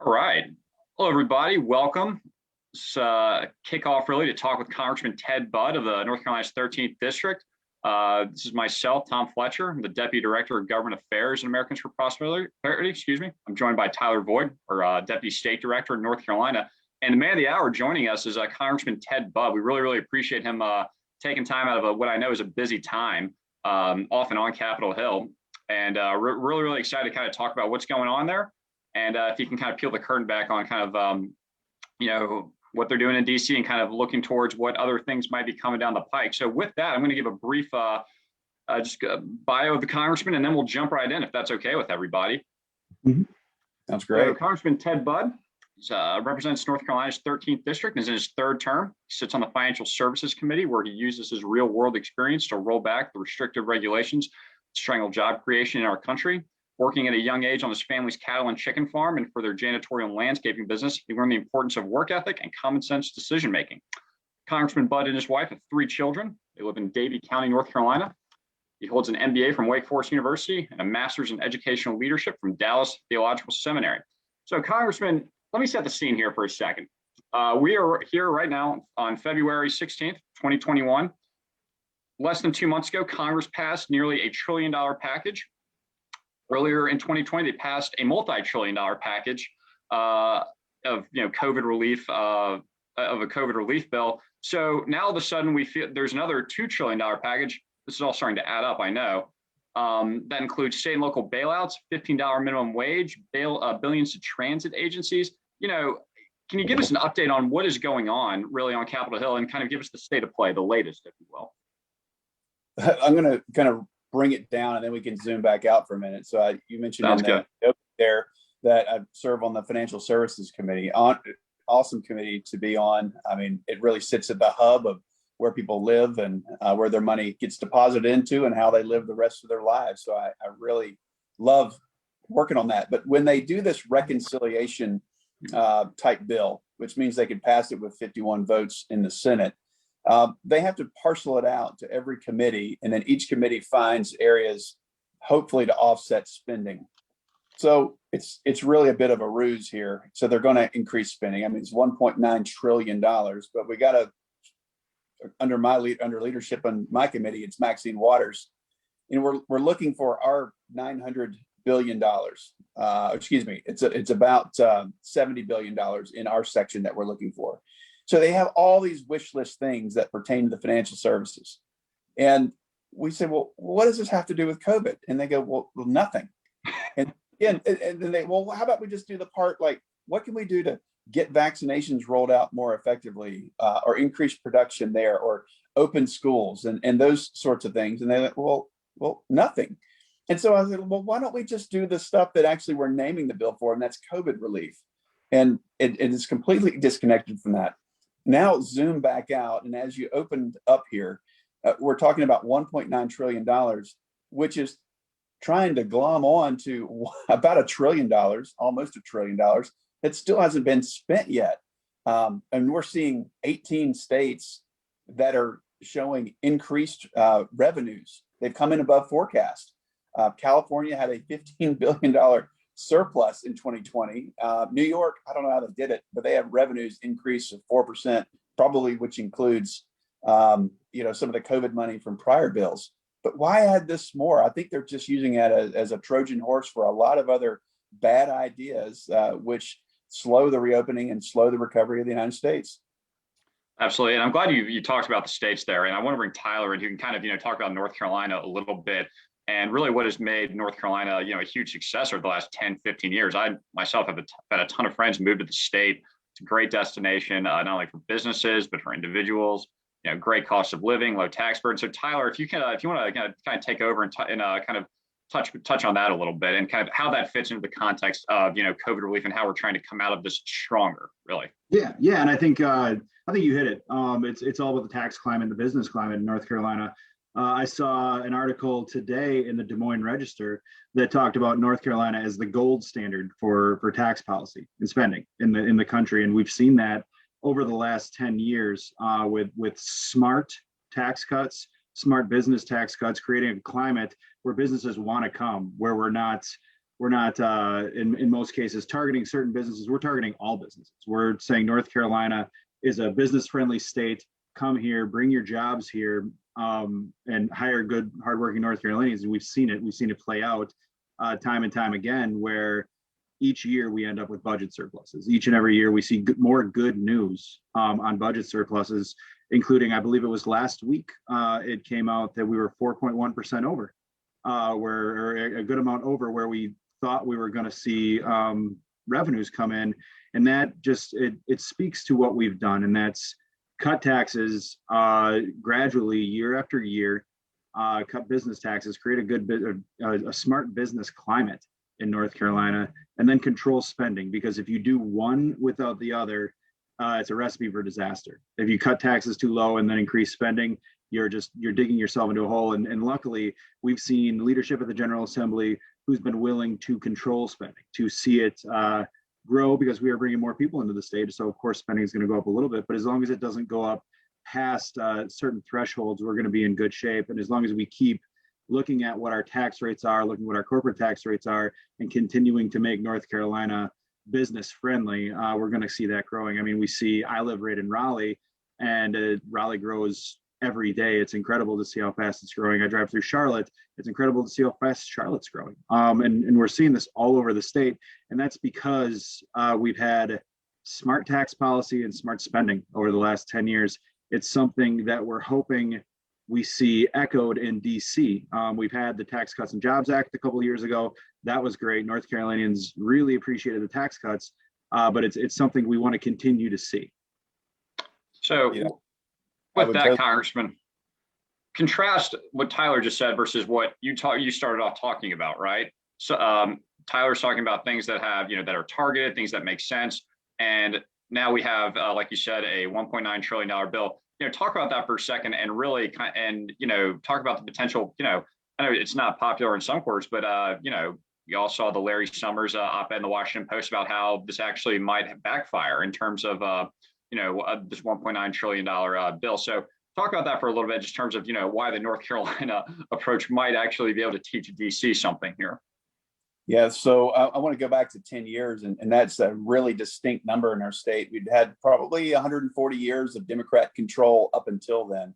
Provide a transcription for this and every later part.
All right. Hello, everybody. Welcome. It's kickoff really to talk with Congressman Ted Budd of the North Carolina's 13th District. This is myself, Tom Fletcher. I'm the Deputy Director of Government Affairs and Americans for Prosperity. I'm joined by Tyler Boyd, our Deputy State Director in North Carolina. And the man of the hour joining us is Congressman Ted Budd. We really appreciate him taking time out of what I know is a busy time off and on Capitol Hill. And really excited to kind of talk about what's going on there. And if you can kind of peel the curtain back on kind of, what they're doing in DC and kind of looking towards what other things might be coming down the pike. So with that, I'm going to give a brief bio of the congressman, and then we'll jump right in if that's okay with everybody. Mm-hmm. Sounds great. So, Congressman Ted Budd represents North Carolina's 13th district and is in his third term. He sits on the Financial Services Committee, where he uses his real world experience to roll back the restrictive regulations to strangle job creation in our country. Working at a young age on his family's cattle and chicken farm and for their janitorial and landscaping business, he learned the importance of work ethic and common sense decision making. Congressman Budd and his wife have 3 children. They live in Davie County, North Carolina. He holds an MBA from Wake Forest University and a master's in educational leadership from Dallas Theological Seminary. So, Congressman, let me set the scene here for a second. We are here right now on February 16th, 2021. Less than 2 months ago, Congress passed nearly $1 trillion package. Earlier in 2020, they passed a multi-trillion-dollar package of COVID relief of a COVID relief bill. So now all of a sudden we feel there's another $2 trillion package. This is all starting to add up, I know. That includes state and local bailouts, $15 minimum wage, billions to transit agencies. Can you give us an update on what is going on really on Capitol Hill and kind of give us the state of play, the latest, if you will? I'm going to kind of bring it down and then we can zoom back out for a minute. So you mentioned in the note there that I serve on the Financial Services Committee. Awesome committee to be on. I mean, it really sits at the hub of where people live and where their money gets deposited into and how they live the rest of their lives. So I really love working on that. But when they do this reconciliation type bill, which means they could pass it with 51 votes in the Senate, they have to parcel it out to every committee, and then each committee finds areas, hopefully, to offset spending. So it's really a bit of a ruse here. So they're going to increase spending. I mean, it's $1.9 trillion, but we got to, under leadership on my committee, it's Maxine Waters, and we're looking for our $900 billion. It's about $70 billion in our section that we're looking for. So they have all these wish list things that pertain to the financial services. And we say, well, what does this have to do with COVID? And they go, well nothing. And then they, well, how about we just do the part, like, what can we do to get vaccinations rolled out more effectively, or increase production there, or open schools and those sorts of things? And they're like, well, nothing. And so I said, well, why don't we just do the stuff that actually we're naming the bill for, and that's COVID relief. And it is completely disconnected from that. Now zoom back out, and as you opened up here, we're talking about $1.9 trillion, which is trying to glom on to about $1 trillion, almost $1 trillion, that still hasn't been spent yet. And we're seeing 18 states that are showing increased revenues. They've come in above forecast. California had a $15 billion surplus in 2020. New York, I don't know how they did it, but they have revenues increase of 4%, probably, which includes some of the COVID money from prior bills. But why add this more? I think they're just using it as a Trojan horse for a lot of other bad ideas, which slow the reopening and slow the recovery of the United States. Absolutely. And I'm glad you talked about the states there. And I want to bring Tyler in, who can kind of, talk about North Carolina a little bit. And really what has made North Carolina, a huge success over the last 10, 15 years. I myself have had a ton of friends move to the state. It's a great destination, not only for businesses, but for individuals, great cost of living, low tax burden. So Tyler, if you want to kind of take over and kind of touch on that a little bit and kind of how that fits into the context of, COVID relief and how we're trying to come out of this stronger, really. Yeah. And I think you hit it. It's all about the tax climate, the business climate in North Carolina. I saw an article today in the Des Moines Register that talked about North Carolina as the gold standard for tax policy and spending in the country, and we've seen that over the last 10 years with smart tax cuts, smart business tax cuts, creating a climate where businesses want to come, where we're not We're not, in most cases, targeting certain businesses. We're targeting all businesses. We're saying North Carolina is a business-friendly state. Come here, bring your jobs here, and hire good, hardworking North Carolinians. And we've seen it. We've seen it play out time and time again, where each year we end up with budget surpluses. Each and every year we see more good news on budget surpluses, including, I believe it was last week, it came out that we were 4.1% over, or a good amount over where we thought we were going to see revenues come in. And that just, it speaks to what we've done. And that's cut taxes gradually year after year, cut business taxes, create a smart business climate in North Carolina, and then control spending. Because if you do one without the other, it's a recipe for disaster. If you cut taxes too low and then increase spending, you're digging yourself into a hole. And luckily, we've seen leadership at the General Assembly who's been willing to control spending, to see it grow, because we are bringing more people into the state. So of course, spending is going to go up a little bit, but as long as it doesn't go up past certain thresholds, we're going to be in good shape. And as long as we keep looking at what our tax rates are, looking at what our corporate tax rates are, and continuing to make North Carolina business friendly, we're going to see that growing. I mean, I live right in Raleigh, and Raleigh grows every day. It's incredible to see how fast it's growing. I drive through Charlotte. It's incredible to see how fast Charlotte's growing. And we're seeing this all over the state. And that's because we've had smart tax policy and smart spending over the last 10 years. It's something that we're hoping we see echoed in DC. We've had the Tax Cuts and Jobs Act a couple of years ago. That was great. North Carolinians really appreciated the tax cuts, but it's something we want to continue to see. So with that, Congressman, contrast what Tyler just said versus what you started off talking about, right? So Tyler's talking about things that have, that are targeted, things that make sense. And now we have, like you said, a $1.9 trillion bill. Talk about that for a second and really talk about the potential, I know it's not popular in some quarters, but, you all saw the Larry Summers op-ed in the Washington Post about how this actually might backfire in terms of, this $1.9 trillion bill. So talk about that for a little bit, just in terms of, why the North Carolina approach might actually be able to teach DC something here. Yeah, so I want to go back to 10 years, and that's a really distinct number in our state. We'd had probably 140 years of Democrat control up until then.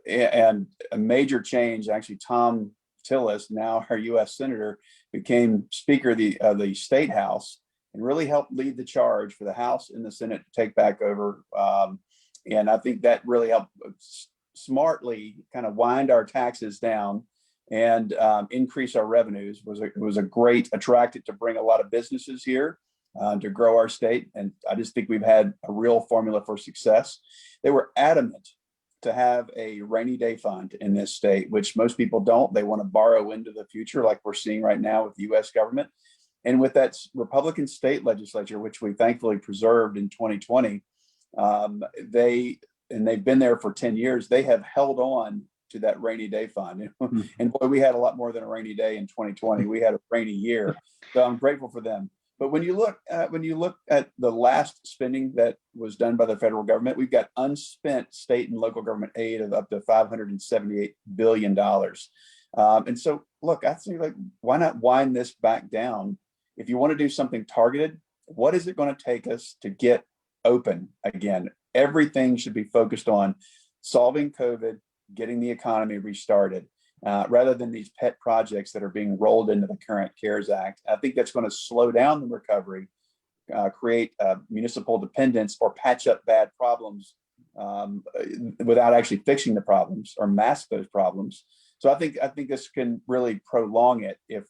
And a major change, actually, Tom Tillis, now our U.S. Senator, became Speaker of the State House and really helped lead the charge for the House and the Senate to take back over. And I think that really helped smartly kind of wind our taxes down and increase our revenues. It was a great attractant to bring a lot of businesses here to grow our state. And I just think we've had a real formula for success. They were adamant to have a rainy day fund in this state, which most people don't. They want to borrow into the future, like we're seeing right now with the U.S. government. And with that Republican state legislature, which we thankfully preserved in 2020, they've been there for 10 years. They have held on to that rainy day fund. And boy, we had a lot more than a rainy day in 2020. We had a rainy year. So I'm grateful for them. But when you look at the last spending that was done by the federal government, we've got unspent state and local government aid of up to $578 billion. And so, look, I think, like, why not wind this back down? If you want to do something targeted, what is it going to take us to get open again? Everything should be focused on solving COVID, getting the economy restarted, rather than these pet projects that are being rolled into the current CARES Act. I think that's going to slow down the recovery, create municipal dependence, or patch up bad problems without actually fixing the problems or mask those problems. So I think this can really prolong it if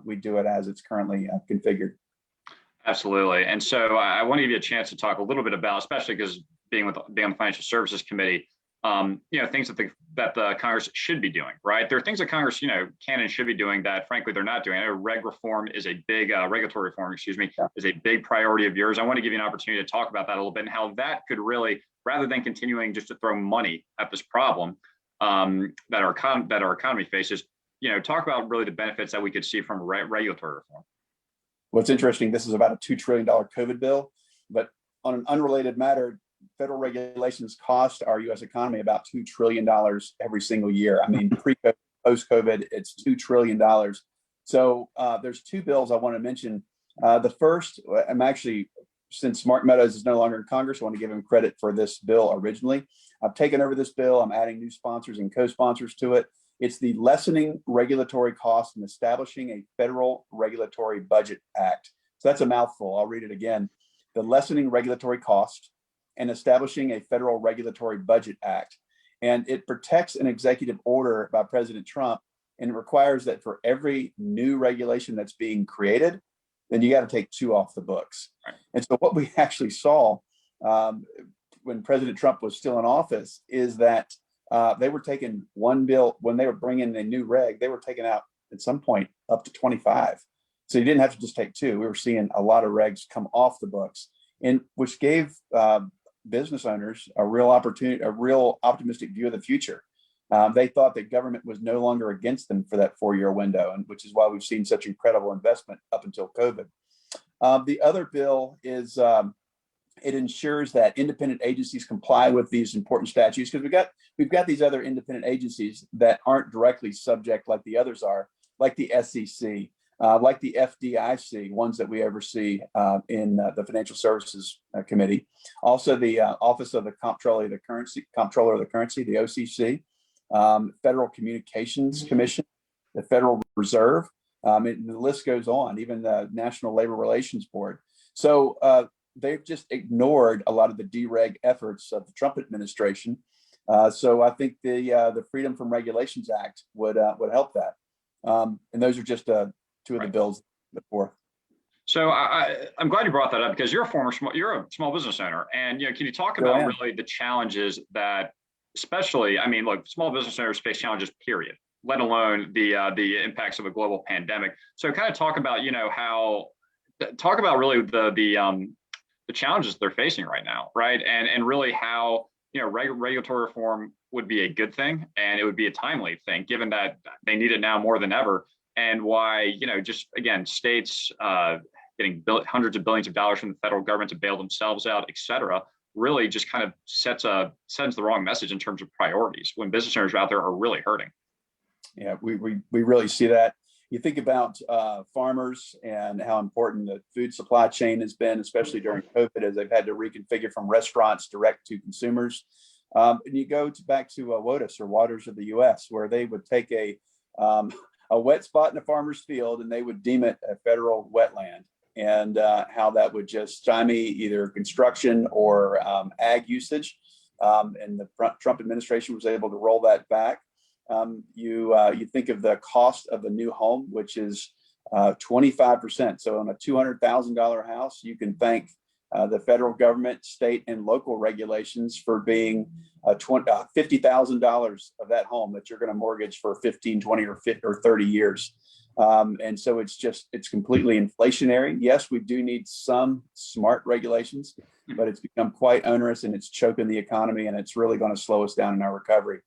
we do it as it's currently configured. Absolutely. And so I want to give you a chance to talk a little bit about, especially because being on the Financial Services Committee, things that the Congress should be doing, right? There are things that Congress, can and should be doing that, frankly, they're not doing. I know regulatory reform, is a big priority of yours. I want to give you an opportunity to talk about that a little bit and how that could really, rather than continuing just to throw money at this problem that our economy faces, talk about really the benefits that we could see from regulatory reform. What's interesting, this is about a $2 trillion COVID bill, but on an unrelated matter, federal regulations cost our U.S. economy about $2 trillion every single year. I mean, pre-COVID, post-COVID, it's $2 trillion. So there's two bills I want to mention. The first, since Mark Meadows is no longer in Congress, I want to give him credit for this bill originally. I've taken over this bill. I'm adding new sponsors and co-sponsors to it. It's the Lessening Regulatory Costs and Establishing a Federal Regulatory Budget Act. So that's a mouthful. I'll read it again. The Lessening Regulatory Cost and Establishing a Federal Regulatory Budget Act. And it protects an executive order by President Trump, and it requires that for every new regulation that's being created, then you got to take two off the books. Right. And so what we actually saw when President Trump was still in office is that they were taking one bill, when they were bringing a new reg, they were taking out at some point up to 25. So you didn't have to just take two. We were seeing a lot of regs come off the books, and which gave business owners a real opportunity, a real optimistic view of the future. They thought that government was no longer against them for that 4-year window, and which is why we've seen such incredible investment up until COVID. The other bill is it ensures that independent agencies comply with these important statutes, because we've got these other independent agencies that aren't directly subject like the others are, like the SEC, like the FDIC, ones that we oversee in the Financial Services Committee. Also, the Office of the Comptroller of the Currency, the OCC, Federal Communications Commission, the Federal Reserve, and the list goes on, even the National Labor Relations Board. So they've just ignored a lot of the dereg efforts of the Trump administration. So I think the Freedom from Regulations Act would help that. And those are just two of the bills before. So I'm glad you brought that up, because you're a small business owner, and can you talk about really the challenges that, especially, I mean, look, small business owners face challenges, period, let alone the impacts of a global pandemic. So kind of talk about really the challenges they're facing right now, right? And really how regulatory reform would be a good thing, and it would be a timely thing, given that they need it now more than ever. And why, just again, states getting hundreds of billions of dollars from the federal government to bail themselves out, et cetera, really just kind of sends the wrong message in terms of priorities when business owners out there are really hurting. Yeah, we really see that. You think about farmers and how important the food supply chain has been, especially during COVID, as they've had to reconfigure from restaurants direct to consumers. And you go back to WOTUS, or Waters of the U.S., where they would take a wet spot in a farmer's field and they would deem it a federal wetland, and how that would just stymie either construction or ag usage. And the Trump administration was able to roll that back. You think of the cost of a new home, which is 25%. So on a $200,000 house, you can thank the federal government, state, and local regulations for being $50,000 of that home that you're going to mortgage for 15, 20, or 30 years. And so it's completely inflationary. Yes, we do need some smart regulations, but it's become quite onerous, and it's choking the economy, and it's really going to slow us down in our recovery.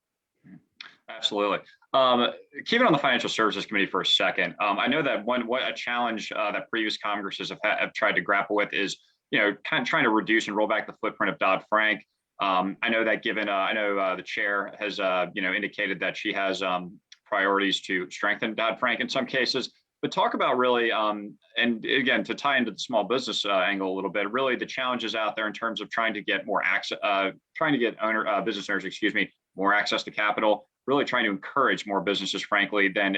Absolutely. Keeping on the Financial Services Committee for a second, I know that a challenge that previous Congresses have tried to grapple with is, kind of trying to reduce and roll back the footprint of Dodd-Frank. I know that the chair has, indicated that she has priorities to strengthen Dodd-Frank in some cases. But talk about really, and again, to tie into the small business angle a little bit, really the challenges out there in terms of trying to get more access, business owners, more access to capital, really trying to encourage more businesses, frankly, than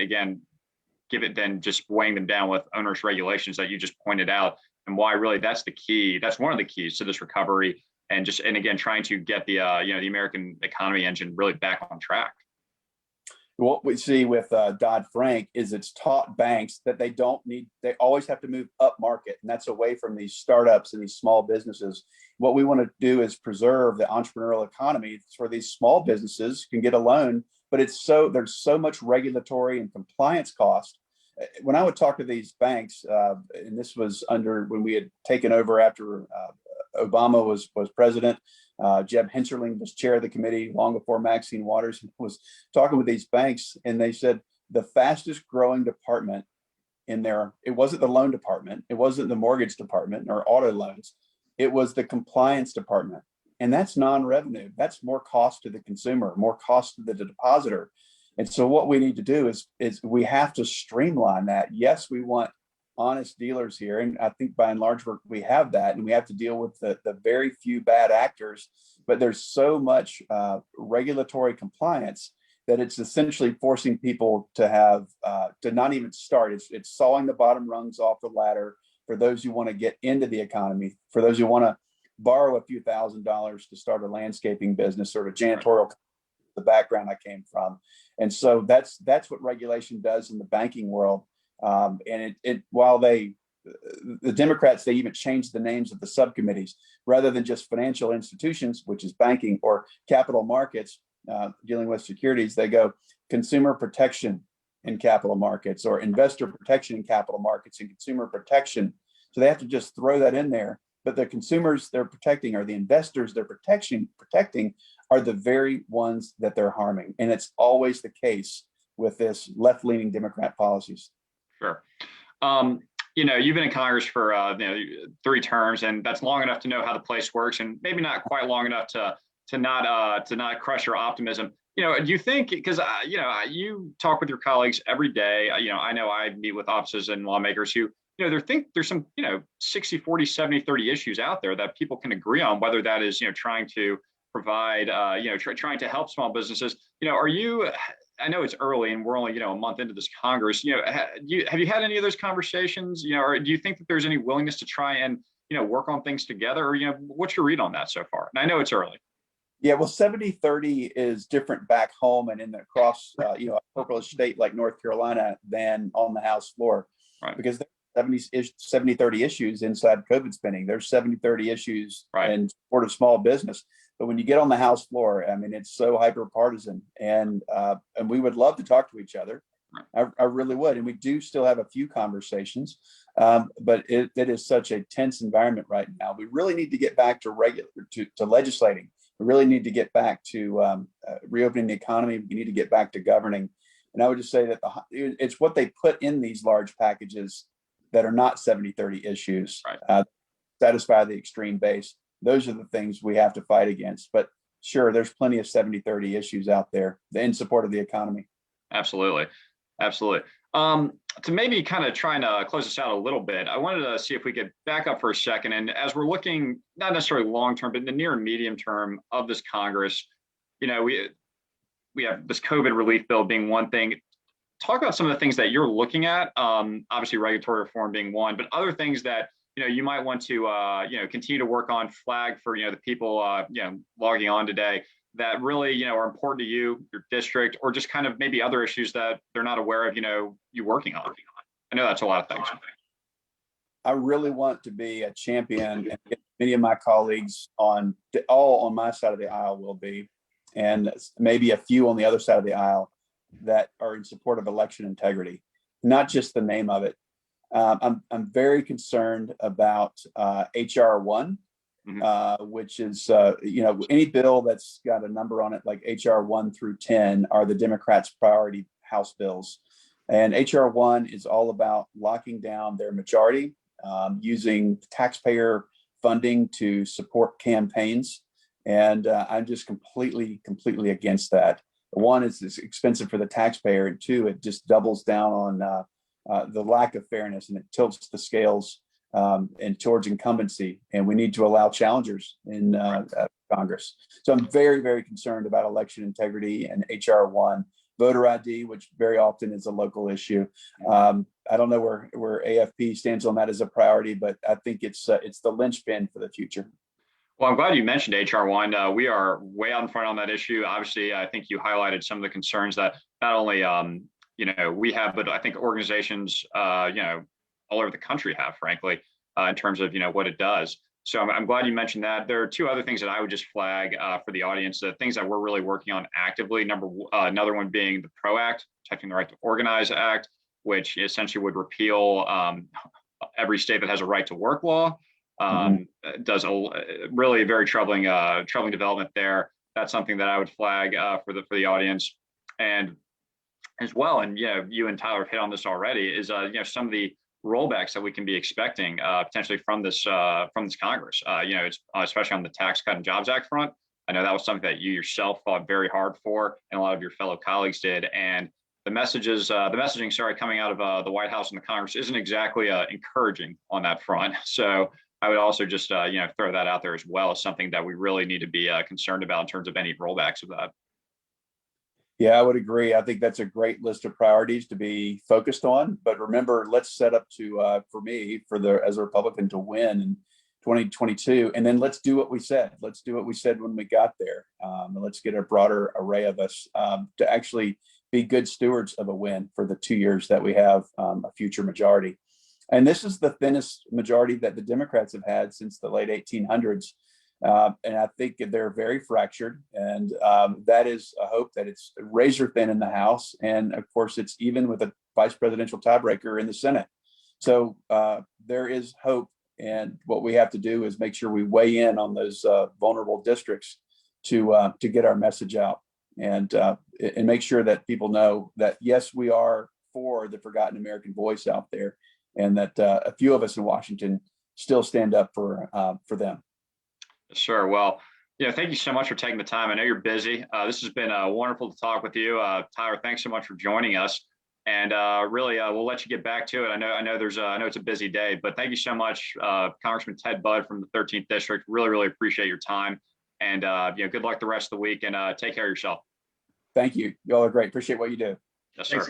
just weighing them down with onerous regulations that you just pointed out, and why really that's the key. That's one of the keys to this recovery, and again, trying to get the American economy engine really back on track. What we see with Dodd-Frank is it's taught banks that they always have to move up market, and that's away from these startups and these small businesses. What we want to do is preserve the entrepreneurial economy where these small businesses can get a loan, but there's so much regulatory and compliance cost. When I would talk to these banks, and this was when we had taken over after Obama was president, Jeb Hensarling was chair of the committee long before Maxine Waters was talking with these banks, and they said the fastest growing department in there, it wasn't the loan department, it wasn't the mortgage department or auto loans, it was the compliance department. And that's non-revenue. That's more cost to the consumer, more cost to the depositor. And so what we need to do is we have to streamline that. Yes, we want honest dealers here. And I think by and large, we have that, and we have to deal with the very few bad actors, but there's so much regulatory compliance that it's essentially forcing people to have to not even start. It's sawing the bottom rungs off the ladder for those who want to get into the economy, for those who want to borrow a few $1,000s to start a landscaping business or a janitorial, the background I came from. And so that's what regulation does in the banking world. And while the Democrats, they even changed the names of the subcommittees rather than just financial institutions, which is banking, or capital markets, dealing with securities, they go consumer protection in capital markets, or investor protection in capital markets, and consumer protection. So they have to just throw that in there. But the consumers they're protecting, or the investors they're protecting are the very ones that they're harming. And it's always the case with this left-leaning Democrat policies. Sure. You've been in Congress for 3 terms, and that's long enough to know how the place works, and maybe not quite long enough to not crush your optimism. Do you think, because you talk with your colleagues every day, I know I meet with offices and lawmakers who they think there's some 60, 40, 70, 30 issues out there that people can agree on, whether that is trying to provide trying to help small businesses. Are you, I know it's early and we're only a month into this Congress, have you had any of those conversations, or do you think that there's any willingness to try and work on things together, or what's your read on that so far? And I know it's early. Yeah, well, 70-30 is different back home and in the across a purplish state like North Carolina than on the House floor. Right. Because there's 70-30 issues inside COVID spending. There's 70-30 issues in support of small business. But when you get on the House floor, I mean, it's so hyper partisan, and we would love to talk to each other. I really would, and we do still have a few conversations, but it is such a tense environment right now. We really need to get back to legislating. We really need to get back to reopening the economy. We need to get back to governing. And I would just say that it's what they put in these large packages that are not 70-30 issues, satisfy the extreme base. Those are the things we have to fight against. But sure, there's plenty of 70-30 issues out there in support of the economy. Absolutely. To maybe kind of trying to close this out a little bit, I wanted to see if we could back up for a second. And as we're looking, not necessarily long term, but in the near and medium term of this Congress, we have this COVID relief bill being one thing. Talk about some of the things that you're looking at. Obviously, regulatory reform being one, but other things that you might want to continue to work on, flag for the people logging on today that really are important to you, your district, or just kind of maybe other issues that they're not aware of you working on. I know that's a lot of things. I really want to be a champion, and many of my colleagues all on my side of the aisle will be, and maybe a few on the other side of the aisle that are in support of election integrity, not just the name of it. I'm very concerned about HR 1, which is any bill that's got a number on it, like HR 1 through 10 are the Democrats' priority House bills. And HR 1 is all about locking down their majority, using taxpayer funding to support campaigns. And I'm just completely against that. One, it's expensive for the taxpayer, and 2, it just doubles down on the lack of fairness, and it tilts the scales and towards incumbency. And we need to allow challengers in Congress. So I'm very concerned about election integrity and HR 1. Voter ID, which very often is a local issue. I don't know where AFP stands on that as a priority, but I think it's the linchpin for the future. Well, I'm glad you mentioned HR 1. We are way out in front on that issue. Obviously, I think you highlighted some of the concerns that not only we have, but I think organizations all over the country have, frankly, in terms of what it does. So I'm glad you mentioned that. There are 2 other things that I would just flag for the audience, the things that we're really working on actively. Another one being the PRO Act, Protecting the Right to Organize Act, which essentially would repeal every state that has a right to work law. Does a really very troubling development there. That's something that I would flag for the audience, and as well. And you and Tyler have hit on this already. Is some of the rollbacks that we can be expecting potentially from this Congress. It's especially on the Tax Cut and Jobs Act front. I know that was something that you yourself fought very hard for, and a lot of your fellow colleagues did. And the messaging, sorry, coming out of the White House and the Congress isn't exactly encouraging on that front. So I would also just throw that out there as well as something that we really need to be concerned about in terms of any rollbacks of that. Yeah, I would agree. I think that's a great list of priorities to be focused on. But remember, let's set up for me, as a Republican, to win in 2022, and then let's do what we said. Let's do what we said when we got there. And let's get a broader array of us to actually be good stewards of a win for the 2 years that we have a future majority. And this is the thinnest majority that the Democrats have had since the late 1800s. And I think they're very fractured. And that is a hope that it's razor thin in the House. And of course, it's even with a vice presidential tiebreaker in the Senate. So there is hope. And what we have to do is make sure we weigh in on those vulnerable districts to get our message out and make sure that people know that, yes, we are for the forgotten American voice out there, and that a few of us in Washington still stand up for them. Sure. Well, thank you so much for taking the time. I know you're busy. This has been wonderful to talk with you. Tyler, thanks so much for joining us. And really, we'll let you get back to it. I know it's a busy day, but thank you so much, Congressman Ted Budd from the 13th District. Really, really appreciate your time. And good luck the rest of the week, and take care of yourself. Thank you. Y'all are great. Appreciate what you do. Yes, sir. Thanks,